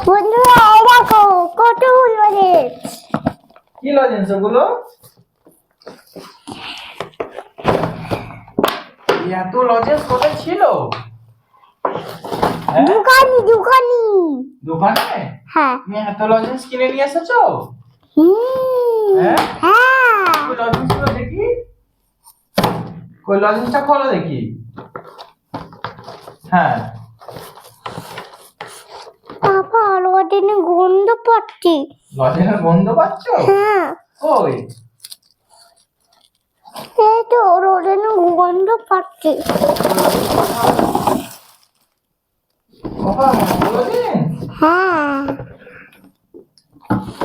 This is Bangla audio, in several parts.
বন্ধুরা এই দেখো কতগুলো লজেন্স। কি লজেন্স ওগুলো? এত লজেন্স কোথায় ছিল? দোকানি। দোকানে? হ্যাঁ। তুমি এত লজেন্স কিনে নিয়ে এসেছো? হ্যাঁ? হ্যাঁ। কই লজেন্সগুলো দেখি? কই লজেন্সটা খোলো দেখি। হ্যাঁ। বাবা লজেন্সের গন্ধ পাচ্ছি। লজেন্সের গন্ধ পাচ্ছ? হ্যাঁ। কই? এই তো লজেন্সের গন্ধ পাচ্ছি। বাবা লজেন্স? হ্যাঁ।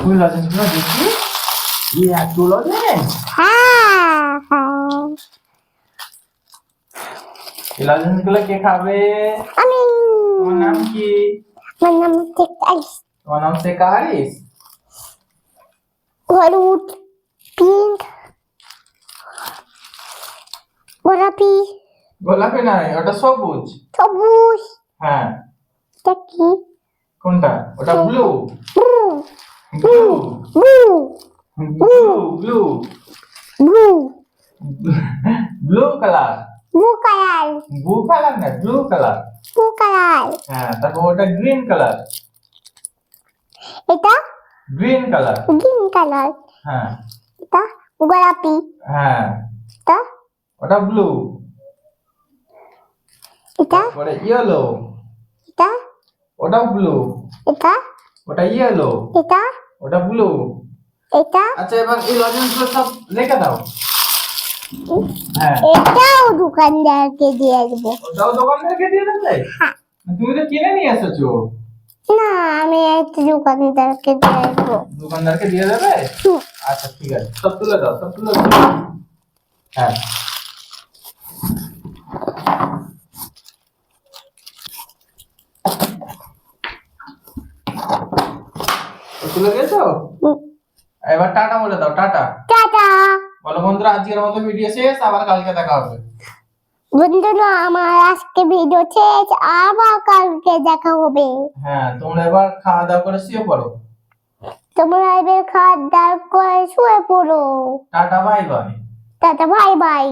কই লজেন্সগুলো দেখি? এত লজেন্স? হ্যাঁ। এই লজেন্সগুলো কে খাবে? আমি। তোমার নাম কি? আমার নাম টেক্টাইস। তোমার নাম শেখা হারিস? হলুদ, পিঙ্ক, গোলাপি, গোলাপি নয়, ওটা সবুজ। সবুজ। হ্যাঁ। এটা কি? কোনটা? ওটা blue. Blue. Blue blue. Blue blue. Blue colour. Blue colour. Blue colour না, ব্লু কালার। Blue colour. হ্যাঁ, তারপর ওটা গ্রিন কালার। এটা গ্রিন কালার। Green colour. হ্যাঁ। এটা গোলাপি। হ্যাঁ। এটা ওটা ব্লু। এটা ওটা ইয়েলো। এটা ওটা ব্লু। এটা ওটা ইয়েলো। এটা ওটা ব্লু। এটা আচ্ছা, এবার এই লজেন্সগুলো সব রেখে দাও। হ্যাঁ। এটাও দোকানদারকে দিয়ে দেবো। ওটাও দোকানদারকে দিয়ে দেবে? হ্যাঁ। তুমি তো কিনে নিয়ে এসেছো। না আমি একটা দোকানদারকে দিয়ে দেবো। দোকানদারকে দিয়ে দেবে? আচ্ছা ঠিক আছে, সব তুলে দাও, সব তুলে দাও। হ্যাঁ। তুলে গেছো? এবার টাটা বলে দাও, টাটা। টাটা। বলো বন্ধুরা, আজকের মতো ভিডিও শেষ, আবার কালকে দেখা হবে। বন্ধুরা আমার আজকে ভিডিও শেষ, আবার কালকে দেখা হবে। হ্যাঁ, তোমরা এবার খাওয়া দাওয়া করে শুয়ে পড়ো। তোমরা এবার খাওয়া দাওয়া করে শুয়ে পড়ো। Tata, bye bye. Tata bye bye.